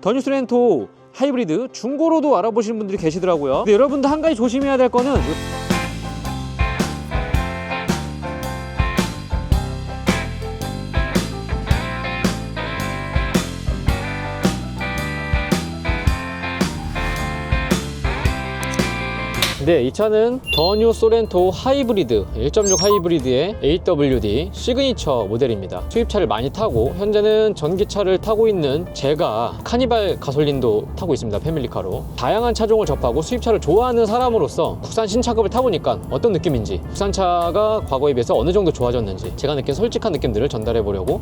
더뉴 소렌토 하이브리드 중고로도 알아보시는 분들이 계시더라고요. 근데 여러분도 한 가지 조심해야 될 거는 네, 이 차는 더뉴 소렌토 하이브리드 1.6 하이브리드의 AWD 시그니처 모델입니다. 수입차를 많이 타고 현재는 전기차를 타고 있는 제가 카니발 가솔린도 타고 있습니다. 패밀리카로. 다양한 차종을 접하고 수입차를 좋아하는 사람으로서 국산 신차급을 타보니까 어떤 느낌인지, 국산차가 과거에 비해서 어느 정도 좋아졌는지 제가 느낀 솔직한 느낌들을 전달해 보려고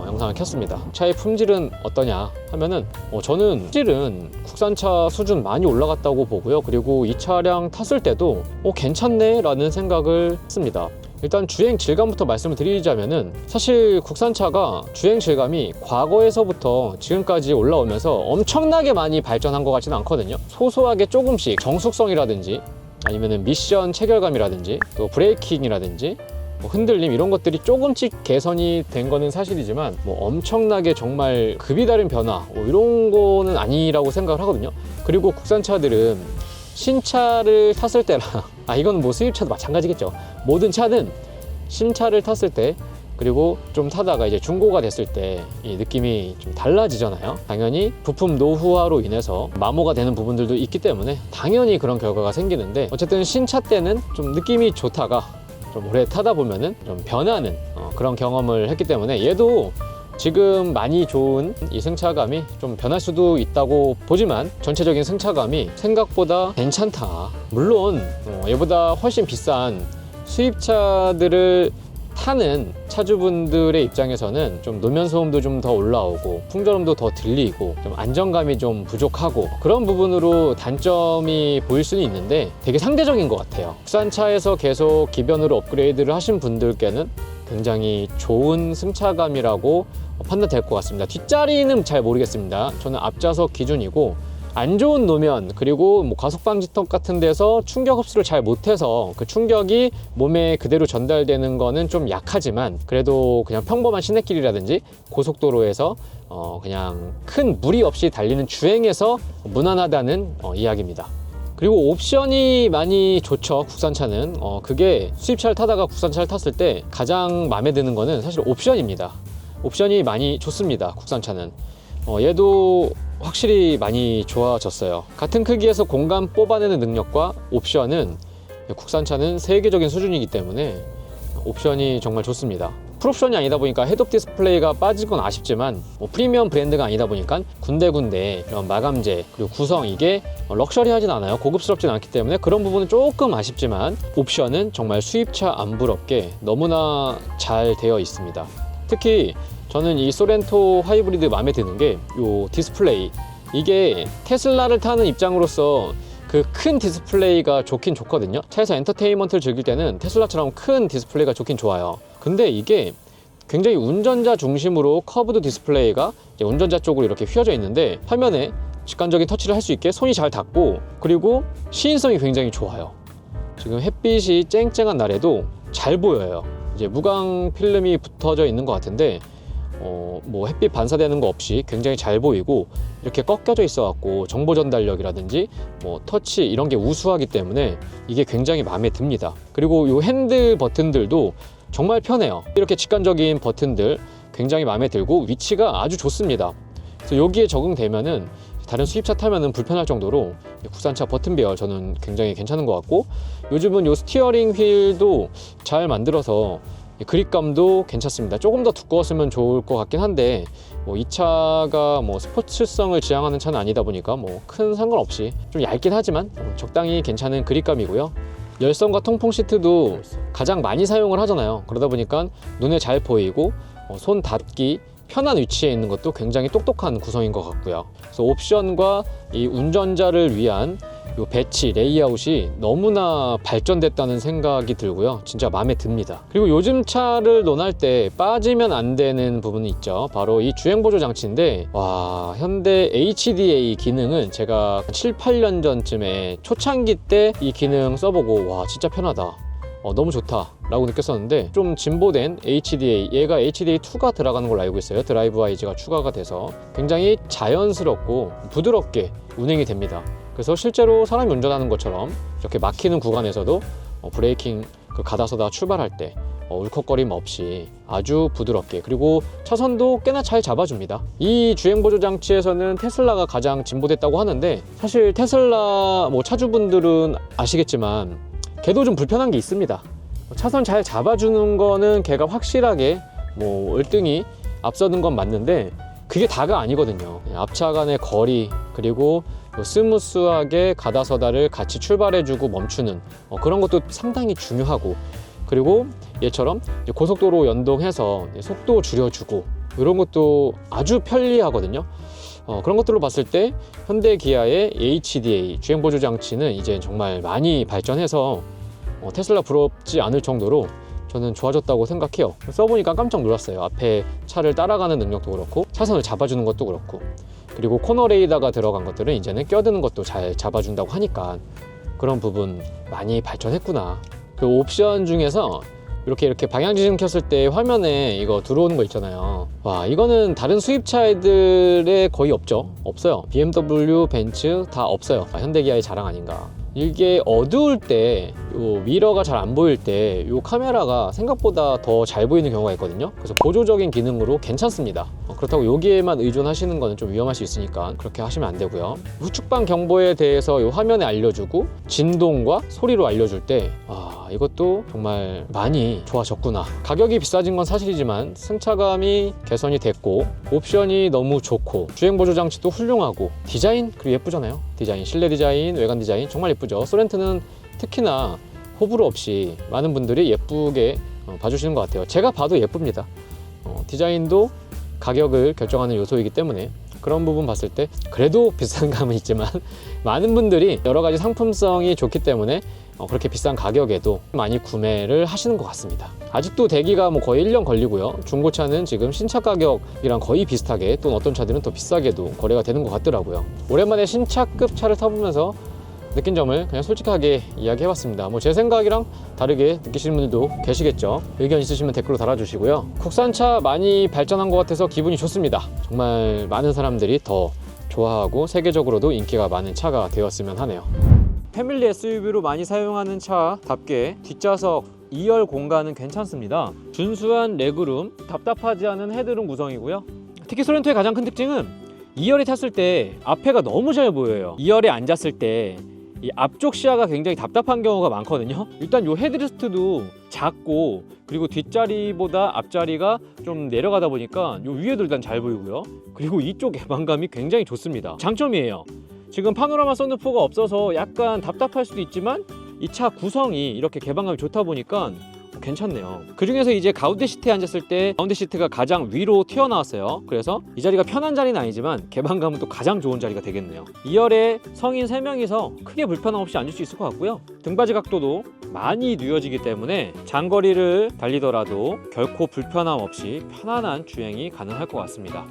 영상을 켰습니다. 차의 품질은 어떠냐 하면은 저는 품질은 국산차 수준 많이 올라갔다고 보고요. 그리고 이 차량 탔을 때도 괜찮네 라는 생각을 했습니다. 일단 주행 질감부터 말씀을 드리자면은 사실 국산차가 주행 질감이 과거에서부터 지금까지 올라오면서 엄청나게 많이 발전한 것 같지는 않거든요. 소소하게 조금씩 정숙성이라든지 아니면은 미션 체결감이라든지 또 브레이킹이라든지 흔들림 이런 것들이 조금씩 개선이 된 거는 사실이지만 엄청나게 정말 급이 다른 변화 이런 거는 아니라고 생각을 하거든요. 그리고 국산차들은 신차를 탔을 때랑 이건 수입차도 마찬가지겠죠. 모든 차는 신차를 탔을 때 그리고 좀 타다가 이제 중고가 됐을 때 이 느낌이 좀 달라지잖아요. 당연히 부품 노후화로 인해서 마모가 되는 부분들도 있기 때문에 당연히 그런 결과가 생기는데 어쨌든 신차 때는 좀 느낌이 좋다가 좀 오래 타다 보면은 좀 변하는 그런 경험을 했기 때문에 얘도 지금 많이 좋은 이 승차감이 좀 변할 수도 있다고 보지만 전체적인 승차감이 생각보다 괜찮다. 물론 얘보다 훨씬 비싼 수입차들을 타는 차주분들의 입장에서는 좀 노면 소음도 좀 더 올라오고 풍절음도 더 들리고 좀 안정감이 좀 부족하고 그런 부분으로 단점이 보일 수는 있는데 되게 상대적인 것 같아요. 국산차에서 계속 기변으로 업그레이드를 하신 분들께는 굉장히 좋은 승차감이라고 판단될 것 같습니다. 뒷자리는 잘 모르겠습니다. 저는 앞좌석 기준이고 안 좋은 노면 그리고 과속방지턱 같은 데서 충격 흡수를 잘 못해서 그 충격이 몸에 그대로 전달되는 거는 좀 약하지만 그래도 그냥 평범한 시내길이라든지 고속도로에서 그냥 큰 무리 없이 달리는 주행에서 무난하다는 이야기입니다. 그리고 옵션이 많이 좋죠. 국산차는 그게 수입차를 타다가 국산차를 탔을 때 가장 마음에 드는 거는 사실 옵션입니다. 옵션이 많이 좋습니다. 국산차는 얘도 확실히 많이 좋아졌어요. 같은 크기에서 공간 뽑아내는 능력과 옵션은 국산차는 세계적인 수준이기 때문에 옵션이 정말 좋습니다. 풀옵션이 아니다 보니까 헤드업 디스플레이가 빠질 건 아쉽지만 프리미엄 브랜드가 아니다 보니까 군데군데 이런 마감재 그리고 구성 이게 럭셔리하진 않아요. 고급스럽진 않기 때문에 그런 부분은 조금 아쉽지만 옵션은 정말 수입차 안 부럽게 너무나 잘 되어 있습니다. 특히 저는 이 소렌토 하이브리드 마음에 드는 게 이 디스플레이, 이게 테슬라를 타는 입장으로서 그 큰 디스플레이가 좋긴 좋거든요. 차에서 엔터테인먼트를 즐길 때는 테슬라처럼 큰 디스플레이가 좋긴 좋아요. 근데 이게 굉장히 운전자 중심으로 커브드 디스플레이가 이제 운전자 쪽으로 이렇게 휘어져 있는데 화면에 직관적인 터치를 할 수 있게 손이 잘 닿고 그리고 시인성이 굉장히 좋아요. 지금 햇빛이 쨍쨍한 날에도 잘 보여요. 이제 무광 필름이 붙어져 있는 것 같은데 햇빛 반사되는 거 없이 굉장히 잘 보이고 이렇게 꺾여져 있어 갖고 정보 전달력이라든지 터치 이런 게 우수하기 때문에 이게 굉장히 마음에 듭니다. 그리고 이 핸들 버튼들도 정말 편해요. 이렇게 직관적인 버튼들 굉장히 마음에 들고 위치가 아주 좋습니다. 그래서 여기에 적응되면은 다른 수입차 타면은 불편할 정도로 국산차 버튼 배열 저는 굉장히 괜찮은 것 같고 요즘은 이 스티어링 휠도 잘 만들어서 그립감도 괜찮습니다. 조금 더 두꺼웠으면 좋을 것 같긴 한데 이 차가 스포츠성을 지향하는 차는 아니다 보니까 큰 상관없이 좀 얇긴 하지만 적당히 괜찮은 그립감이고요. 열선과 통풍 시트도 가장 많이 사용을 하잖아요. 그러다 보니까 눈에 잘 보이고 손 닿기 편한 위치에 있는 것도 굉장히 똑똑한 구성인 것 같고요. 그래서 옵션과 이 운전자를 위한 이 배치, 레이아웃이 너무나 발전됐다는 생각이 들고요. 진짜 마음에 듭니다. 그리고 요즘 차를 논할 때 빠지면 안 되는 부분이 있죠. 바로 이 주행보조 장치인데 현대 HDA 기능은 제가 7, 8년 전쯤에 초창기 때 이 기능 써보고 진짜 편하다. 너무 좋다 라고 느꼈었는데 좀 진보된 HDA, 얘가 HDA2가 들어가는 걸로 알고 있어요. 드라이브 IG가 추가가 돼서 굉장히 자연스럽고 부드럽게 운행이 됩니다. 그래서 실제로 사람이 운전하는 것처럼 이렇게 막히는 구간에서도 브레이킹 그 가다서다 출발할 때 울컥거림 없이 아주 부드럽게, 그리고 차선도 꽤나 잘 잡아줍니다. 이 주행보조 장치에서는 테슬라가 가장 진보됐다고 하는데, 사실 테슬라 차주분들은 아시겠지만 걔도 좀 불편한 게 있습니다. 차선 잘 잡아주는 거는 걔가 확실하게 월등히 앞서는 건 맞는데 그게 다가 아니거든요. 앞차 간의 거리, 그리고 스무스하게 가다서다를 같이 출발해주고 멈추는 그런 것도 상당히 중요하고, 그리고 얘처럼 고속도로 연동해서 속도 줄여주고 이런 것도 아주 편리하거든요. 그런 것들로 봤을 때 현대 기아의 HDA 주행보조 장치는 이제 정말 많이 발전해서 테슬라 부럽지 않을 정도로 저는 좋아졌다고 생각해요. 써보니까 깜짝 놀랐어요. 앞에 차를 따라가는 능력도 그렇고 차선을 잡아주는 것도 그렇고, 그리고 코너 레이더가 들어간 것들은 이제는 껴드는 것도 잘 잡아준다고 하니까 그런 부분 많이 발전했구나. 그 옵션 중에서 이렇게 방향지심 켰을 때 화면에 이거 들어오는 거 있잖아요. 와, 이거는 다른 수입차들에 거의 없어요. BMW, 벤츠 다 없어요. 현대기아의 자랑 아닌가. 이게 어두울 때 요 미러가 잘 안 보일 때 요 카메라가 생각보다 더 잘 보이는 경우가 있거든요. 그래서 보조적인 기능으로 괜찮습니다. 그렇다고 여기에만 의존하시는 거는 좀 위험할 수 있으니까 그렇게 하시면 안 되고요. 후측방 경보에 대해서 요 화면에 알려주고 진동과 소리로 알려줄 때 이것도 정말 많이 좋아졌구나. 가격이 비싸진 건 사실이지만 승차감이 개선이 됐고 옵션이 너무 좋고 주행보조 장치도 훌륭하고 디자인 그리고 예쁘잖아요. 디자인, 실내 디자인, 외관 디자인 정말 예쁘죠. 소렌토는 특히나 호불호 없이 많은 분들이 예쁘게 봐주시는 것 같아요. 제가 봐도 예쁩니다. 디자인도 가격을 결정하는 요소이기 때문에 그런 부분 봤을 때 그래도 비싼 감은 있지만 많은 분들이 여러 가지 상품성이 좋기 때문에 그렇게 비싼 가격에도 많이 구매를 하시는 것 같습니다. 아직도 대기가 거의 1년 걸리고요. 중고차는 지금 신차 가격이랑 거의 비슷하게, 또 어떤 차들은 더 비싸게도 거래가 되는 것 같더라고요. 오랜만에 신차급 차를 타보면서 느낀 점을 그냥 솔직하게 이야기해봤습니다. 제 생각이랑 다르게 느끼시는 분들도 계시겠죠. 의견 있으시면 댓글로 달아주시고요. 국산차 많이 발전한 것 같아서 기분이 좋습니다. 정말 많은 사람들이 더 좋아하고 세계적으로도 인기가 많은 차가 되었으면 하네요. 패밀리 SUV로 많이 사용하는 차답게 뒷좌석 2열 공간은 괜찮습니다. 준수한 레그룸, 답답하지 않은 헤드룸 구성이고요. 특히 소렌토의 가장 큰 특징은 2열에 탔을 때 앞에가 너무 잘 보여요. 2열에 앉았을 때 이 앞쪽 시야가 굉장히 답답한 경우가 많거든요. 일단 이 헤드레스트도 작고, 그리고 뒷자리보다 앞자리가 좀 내려가다 보니까 이 위에도 일단 잘 보이고요. 그리고 이쪽 개방감이 굉장히 좋습니다. 장점이에요. 지금 파노라마 선루프가 없어서 약간 답답할 수도 있지만 이 차 구성이 이렇게 개방감이 좋다 보니까 괜찮네요. 그 중에서 이제 가운데 시트에 앉았을 때 가운데 시트가 가장 위로 튀어나왔어요. 그래서 이 자리가 편한 자리는 아니지만 개방감은 또 가장 좋은 자리가 되겠네요. 2열에 성인 3명이서 크게 불편함 없이 앉을 수 있을 것 같고요. 등받이 각도도 많이 누워지기 때문에 장거리를 달리더라도 결코 불편함 없이 편안한 주행이 가능할 것 같습니다.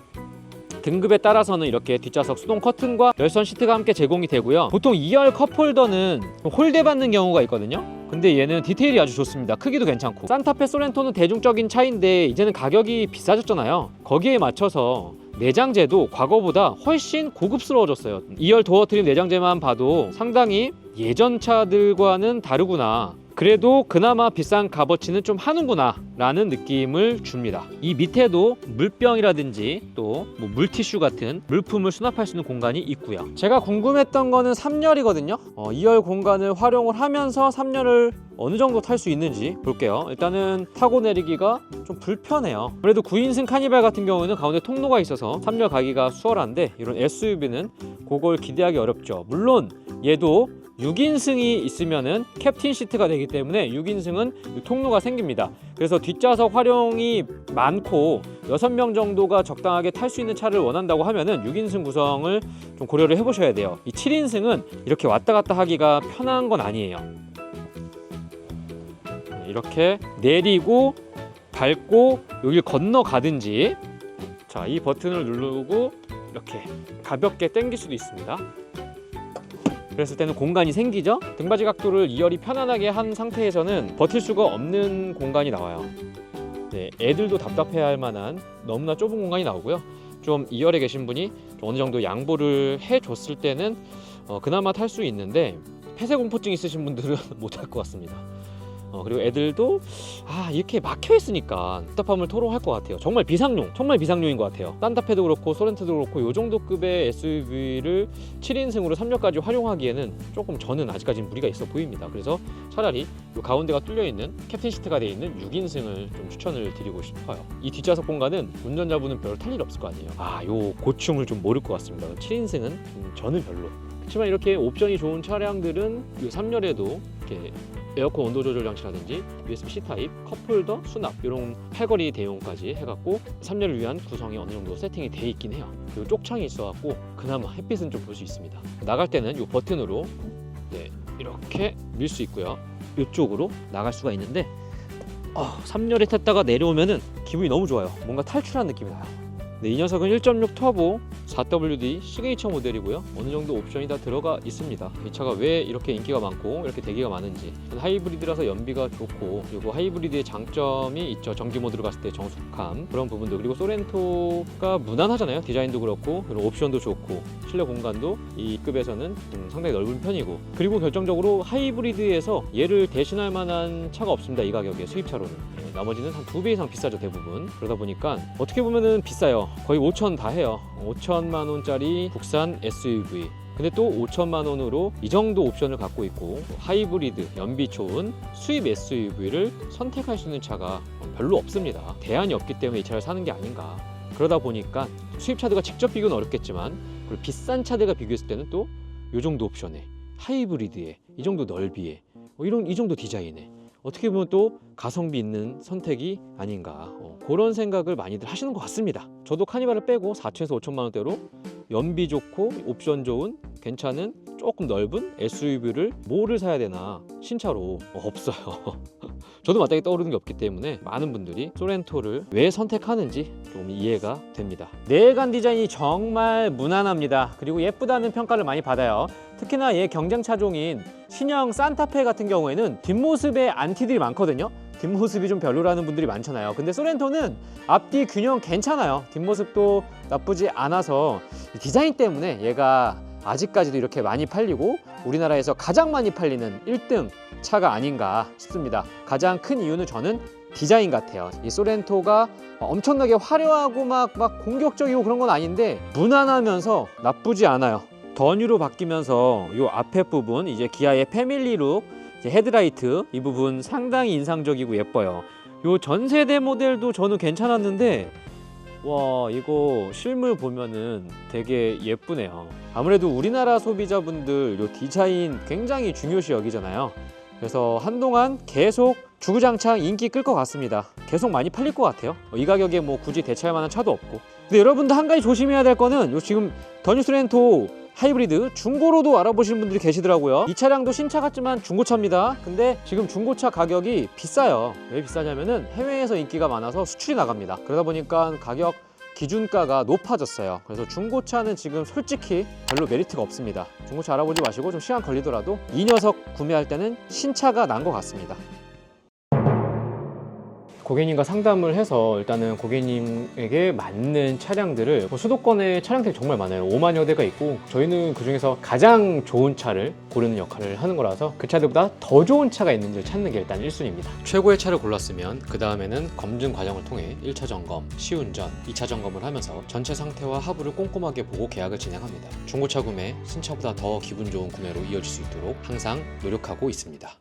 등급에 따라서는 이렇게 뒷좌석 수동 커튼과 열선 시트가 함께 제공이 되고요. 보통 2열 컵홀더는 홀대 받는 경우가 있거든요. 근데 얘는 디테일이 아주 좋습니다. 크기도 괜찮고. 산타페 소렌토는 대중적인 차인데 이제는 가격이 비싸졌잖아요. 거기에 맞춰서 내장재도 과거보다 훨씬 고급스러워졌어요. 2열 도어 트림 내장재만 봐도 상당히 예전 차들과는 다르구나, 그래도 그나마 비싼 값어치는 좀 하는구나 라는 느낌을 줍니다. 이 밑에도 물병이라든지 또 물티슈 같은 물품을 수납할 수 있는 공간이 있고요. 제가 궁금했던 거는 3열이거든요. 2열 공간을 활용을 하면서 3열을 어느 정도 탈 수 있는지 볼게요. 일단은 타고 내리기가 좀 불편해요. 그래도 9인승 카니발 같은 경우는 가운데 통로가 있어서 3열 가기가 수월한데, 이런 SUV는 그걸 기대하기 어렵죠. 물론 얘도 6인승이 있으면은 캡틴 시트가 되기 때문에 6인승은 통로가 생깁니다. 그래서 뒷좌석 활용이 많고 6명 정도가 적당하게 탈 수 있는 차를 원한다고 하면은 6인승 구성을 좀 고려를 해보셔야 돼요. 이 7인승은 이렇게 왔다 갔다 하기가 편한 건 아니에요. 이렇게 내리고 밟고 여길 건너가든지, 자, 이 버튼을 누르고 이렇게 가볍게 당길 수도 있습니다. 그랬을 때는 공간이 생기죠. 등받이 각도를 2열이 편안하게 한 상태에서는 버틸 수가 없는 공간이 나와요. 네, 애들도 답답해할 만한 너무나 좁은 공간이 나오고요. 좀 2열에 계신 분이 좀 어느 정도 양보를 해줬을 때는 그나마 탈 수 있는데 폐쇄공포증 있으신 분들은 못 할 것 같습니다. 그리고 애들도 이렇게 막혀 있으니까 답답함을 토로할 것 같아요. 정말 비상용인 것 같아요. 산타페도 그렇고 소렌토도 그렇고 요 정도 급의 SUV를 7인승으로 3열까지 활용하기에는 조금 저는 아직까지는 무리가 있어 보입니다. 그래서 차라리 요 가운데가 뚫려 있는 캡틴 시트가 되어 있는 6인승을 좀 추천을 드리고 싶어요. 이 뒷좌석 공간은 운전자분은 별로 탈 일 없을 거 아니에요. 요 고충을 좀 모를 것 같습니다. 7인승은 저는 별로. 그렇지만 이렇게 옵션이 좋은 차량들은 이 3열에도 이렇게 에어컨 온도 조절 장치라든지 USB-C 타입, 컵홀더, 수납 이런 팔걸이 대용까지 해갖고 3열을 위한 구성이 어느 정도 세팅이 돼 있긴 해요. 그리고 쪽창이 있어갖고 그나마 햇빛은 좀 볼 수 있습니다. 나갈 때는 이 버튼으로 이렇게 밀 수 있고요. 이쪽으로 나갈 수가 있는데 3열에 탔다가 내려오면은 기분이 너무 좋아요. 뭔가 탈출한 느낌이 나요. 이 녀석은 1.6 터보 4WD 시그니처 모델이고요. 어느 정도 옵션이 다 들어가 있습니다. 이 차가 왜 이렇게 인기가 많고 이렇게 대기가 많은지, 하이브리드라서 연비가 좋고, 그리고 하이브리드의 장점이 있죠. 전기 모드로 갔을 때 정숙함, 그런 부분도. 그리고 소렌토가 무난하잖아요. 디자인도 그렇고, 그리고 옵션도 좋고, 실내 공간도 이 급에서는 상당히 넓은 편이고, 그리고 결정적으로 하이브리드에서 얘를 대신할 만한 차가 없습니다. 이 가격에 수입차로는. 나머지는 한 2배 이상 비싸죠, 대부분. 그러다 보니까 어떻게 보면은 비싸요. 거의 5천 다 해요. 5천만 원짜리 국산 SUV. 근데 또 5천만 원으로 이 정도 옵션을 갖고 있고 하이브리드, 연비 좋은 수입 SUV를 선택할 수 있는 차가 별로 없습니다. 대안이 없기 때문에 이 차를 사는 게 아닌가. 그러다 보니까 수입차들과 직접 비교는 어렵겠지만, 그리고 비싼 차들과 비교했을 때는 또 이 정도 옵션에, 하이브리드에, 이 정도 넓이에, 이 정도 디자인에 어떻게 보면 또 가성비 있는 선택이 아닌가, 그런 생각을 많이들 하시는 것 같습니다. 저도 카니발을 빼고 4천에서 5천만 원대로 연비 좋고 옵션 좋은 괜찮은 조금 넓은 SUV를 뭐를 사야 되나, 신차로 없어요. 저도 마땅히 떠오르는 게 없기 때문에 많은 분들이 소렌토를 왜 선택하는지 좀 이해가 됩니다. 내관 디자인이 정말 무난합니다. 그리고 예쁘다는 평가를 많이 받아요. 특히나 얘 경쟁 차종인 신형 산타페 같은 경우에는 뒷모습에 안티들이 많거든요. 뒷모습이 좀 별로라는 분들이 많잖아요. 근데 소렌토는 앞뒤 균형 괜찮아요. 뒷모습도 나쁘지 않아서 디자인 때문에 얘가 아직까지도 이렇게 많이 팔리고 우리나라에서 가장 많이 팔리는 1등 차가 아닌가 싶습니다. 가장 큰 이유는 저는 디자인 같아요. 이 소렌토가 엄청나게 화려하고 막 공격적이고 그런 건 아닌데 무난하면서 나쁘지 않아요. 더뉴로 바뀌면서 이 앞에 부분, 이제 기아의 패밀리룩, 헤드라이트 이 부분 상당히 인상적이고 예뻐요. 요 전세대 모델도 저는 괜찮았는데, 와, 이거 실물 보면은 되게 예쁘네요. 아무래도 우리나라 소비자분들 요 디자인 굉장히 중요시 여기잖아요. 그래서 한동안 계속 주구장창 인기 끌 것 같습니다. 계속 많이 팔릴 것 같아요. 이 가격에 뭐 굳이 대체할 만한 차도 없고. 근데 여러분도 한 가지 조심해야 될 거는 요 지금 더뉴 소렌토 하이브리드 중고로도 알아보시는 분들이 계시더라고요. 이 차량도 신차 같지만 중고차입니다. 근데 지금 중고차 가격이 비싸요. 왜 비싸냐면은 해외에서 인기가 많아서 수출이 나갑니다. 그러다 보니까 가격 기준가가 높아졌어요. 그래서 중고차는 지금 솔직히 별로 메리트가 없습니다. 중고차 알아보지 마시고 좀 시간 걸리더라도 이 녀석 구매할 때는 신차가 난 것 같습니다. 고객님과 상담을 해서 일단은 고객님에게 맞는 차량들을, 수도권에 차량들이 정말 많아요. 5만여 대가 있고 저희는 그중에서 가장 좋은 차를 고르는 역할을 하는 거라서 그 차들보다 더 좋은 차가 있는지를 찾는 게 일단 1순위입니다. 최고의 차를 골랐으면 그 다음에는 검증 과정을 통해 1차 점검, 시운전, 2차 점검을 하면서 전체 상태와 하부를 꼼꼼하게 보고 계약을 진행합니다. 중고차 구매, 신차보다 더 기분 좋은 구매로 이어질 수 있도록 항상 노력하고 있습니다.